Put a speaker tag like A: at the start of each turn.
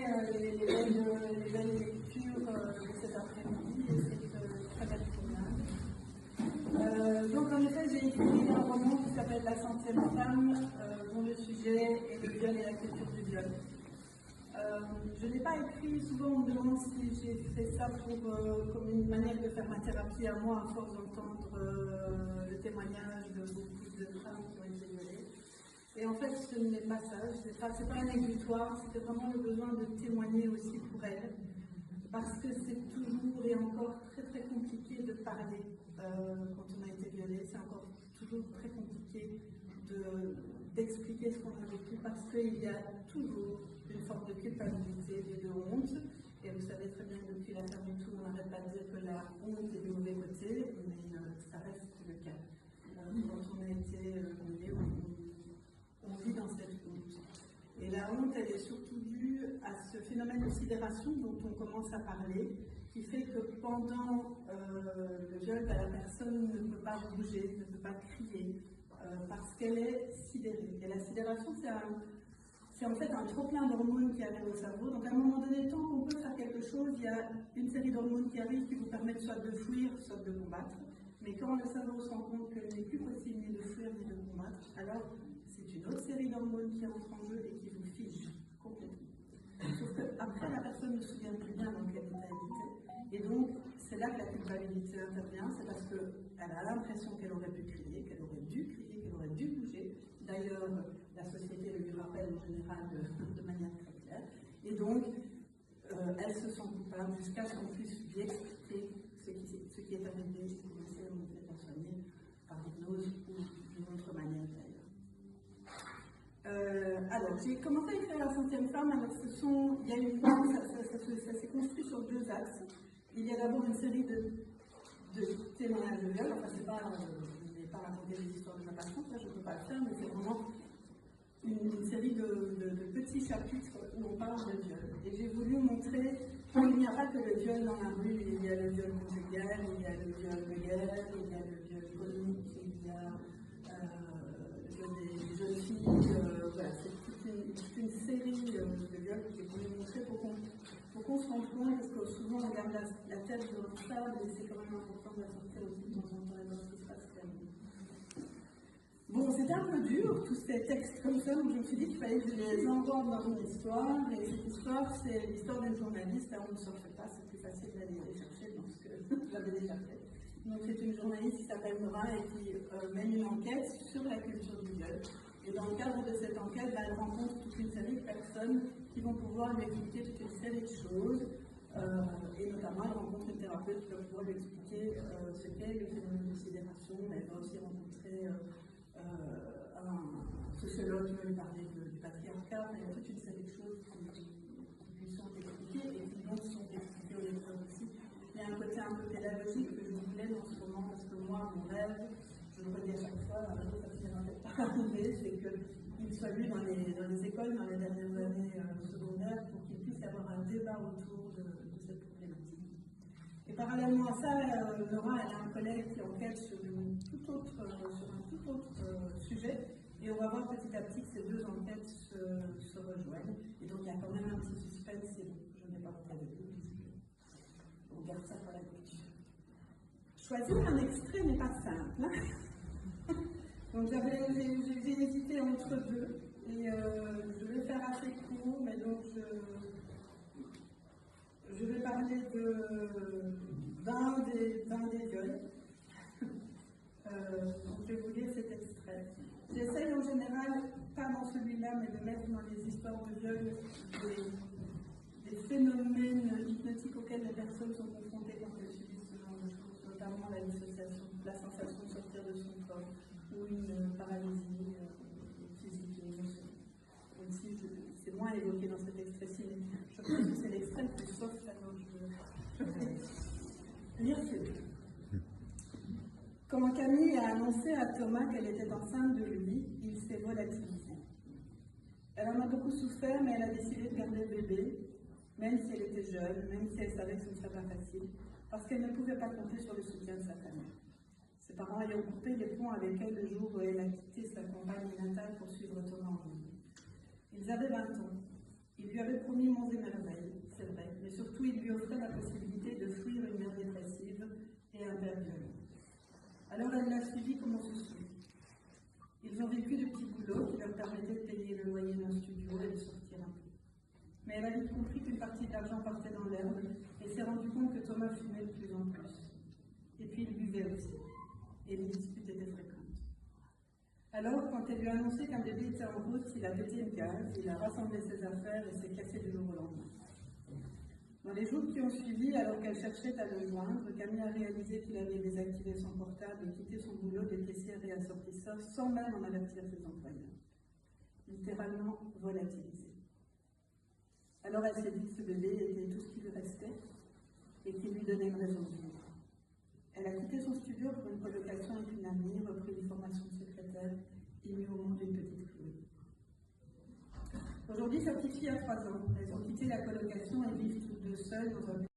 A: après les belles lectures de cet après-midi et cette très belle promenade. Donc en effet, j'ai écrit un roman qui s'appelle La 100e femme, dont le sujet est le viol et la culture du viol. Je n'ai pas écrit, souvent on me demande si j'ai fait ça comme une manière de faire ma thérapie à moi, à force d'entendre le témoignage de beaucoup de femmes qui ont été violées. Et en fait, ce n'est pas ça, c'est pas un exutoire, c'était vraiment le besoin de témoigner aussi pour elles, parce que c'est toujours et encore très très compliqué de parler quand on a été violé, c'est encore toujours très compliqué d'expliquer ce qu'on a vécu, parce qu'il y a toujours une forme de culpabilité et de honte, et vous savez très bien que depuis l'affaire du tout, on n'arrête pas de dire que la honte est du mauvais côté, mais ça reste le cas. Quand on a été violé, on vit dans cette honte. Et la honte, elle est surtout due à ce phénomène de sidération dont on commence à parler, qui fait que pendant le viol, la personne ne peut pas bouger, ne peut pas crier, parce qu'elle est sidérée. Et la sidération, c'est en fait un trop-plein d'hormones qui arrivent au cerveau. Donc à un moment donné, tant qu'on peut faire quelque chose, il y a une série d'hormones qui arrivent qui vous permettent soit de fuir, soit de combattre. Mais quand le cerveau se rend compte qu'il n'est plus possible ni de fuir ni de combattre, alors c'est une autre série d'hormones qui entre en jeu et qui vous fige complètement. Sauf qu'après, la personne ne se souvient plus bien dans quel état elle était. Et donc, c'est là que la culpabilité intervient, c'est parce qu'elle a l'impression qu'elle aurait pu crier, qu'elle aurait dû crier, qu'elle aurait dû bouger. D'ailleurs, la société le lui rappelle en général de manière très claire. Et donc, elle se sent coupable jusqu'à ce qu'on puisse lui expliquer ce qui est arrivé et commencer à monter à soigner par l'hypnose ou d'une autre manière d'ailleurs. Alors, j'ai commencé à écrire La 100e femme. Alors, ça s'est construit sur deux axes. Il y a d'abord une série de témoignages de viol. Enfin, je n'ai pas raconté les histoires de ma passion, ça je ne peux pas le faire, mais c'est vraiment une série de petits chapitres où on parle de viol. Et j'ai voulu montrer qu'il n'y a pas que le viol dans la rue, il y a le viol conjugal, il y a le viol de guerre, il y a le viol économique, il y a le viol des jeunes filles. Voilà, c'est toute une série de viols que j'ai voulu montrer pour qu'on se rende compte, parce que souvent on regarde la tête de notre table et c'est quand même important de la sortir aussi de temps en temps et voir ce qui se passe réellement. Bon, c'était un peu dur, tous ces textes comme ça, donc je me suis dit qu'il fallait que je les enrôle dans une histoire, et cette histoire, c'est l'histoire d'une journaliste, là on ne s'en fait pas, c'est plus facile d'aller les chercher dans ce que j'avais déjà fait. Donc c'est une journaliste qui s'appelle Nora et qui mène une enquête sur la culture du viol. Et dans le cadre de cette enquête, elle rencontre toute une série de personnes qui vont pouvoir lui expliquer toute une série de choses, et notamment elle rencontre une thérapeute qui va pouvoir lui expliquer ce qu'est le phénomène de sidération, mais elle va aussi rencontrer un sociologue qui va lui parler du patriarcat, il y a toute une série de choses qui lui sont expliquées et qui donc sont expliquées aux lecteurs aussi. Il y a un côté un peu pédagogique que je voulais dans ce moment, parce que moi, mon rêve, je le redis à chaque fois, un jour ça finira peut-être par arriver, c'est qu'il soit lu dans les écoles, dans les dernières années secondaires, pour qu'il puisse y avoir un débat autour de cette problématique. Et parallèlement à ça, Laura, elle a un collègue qui enquête sur un tout autre sujet, et on va voir petit à petit que ces deux enquêtes se rejoignent. Et donc il y a quand même un petit suspense, et je ne vais pas rentrer dedans, on garde ça pour la lecture. Choisir un extrait n'est pas simple. Hein. Donc j'ai hésité entre deux, et je vais faire assez court, mais donc je vais parler d'un des viols. Donc je vais vous lire cet extrait. J'essaye en général, pas dans celui-là, mais de mettre dans les histoires de viol des phénomènes hypnotiques auxquels les personnes sont confrontées quand elles subissent ce genre de choses, notamment la dissociation, la sensation de sortir de son corps, ou une paralysie physique et émotionnelle. Donc si c'est moins évoqué dans cet extrait-ci, mais je pense que c'est l'extrait le plus soft, alors je vais lire celui-là. Quand Camille a annoncé à Thomas qu'elle était enceinte de lui, il s'est volatilisé. Elle en a beaucoup souffert, mais elle a décidé de garder le bébé, même si elle était jeune, même si elle savait que ce ne serait pas facile, parce qu'elle ne pouvait pas compter sur le soutien de sa famille. Ses parents ayant coupé les ponts avec elle le jour où elle a quitté sa compagne natale pour suivre Thomas en ligne. Ils avaient 20 ans. Il lui avait promis monts et merveilles, c'est vrai, mais surtout il lui offrait la possibilité de fuir une mère dépressive et un père violent. Alors elle l'a suivi comme on se suit. Ils ont vécu de petits boulots qui leur permettaient de payer le loyer d'un studio et de sortir un peu. Mais elle a vite compris qu'une partie de l'argent partait dans l'herbe et s'est rendu compte que Thomas fumait de plus en plus. Et puis il buvait aussi. Et les disputes étaient fréquentes. Alors, quand elle lui a annoncé qu'un bébé était en route, il a pété le gaz, il a rassemblé ses affaires et s'est cassé du jour au lendemain. Dans les jours qui ont suivi, alors qu'elle cherchait à le joindre, Camille a réalisé qu'il avait désactivé son portable et quitté son boulot de caissière et assortisseur sans même en avertir ses employeurs. Littéralement volatilisé. Alors elle s'est dit que ce bébé était tout ce qui lui restait et qu'il lui donnait une raison de vivre. Elle a quitté son studio pour une colocation avec une amie, repris une formation de secrétaire et mis au monde une petite Chloé. Aujourd'hui, sa petite fille a 3 ans. Elles ont quitté la colocation et vivent toutes deux seules dans un